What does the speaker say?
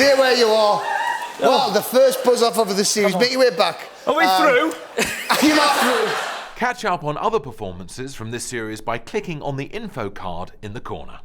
Stay where you are. Well, the first buzz-off of the series. Make your way back. Are we through? You're not through. Catch up on other performances from this series by clicking on the info card in the corner.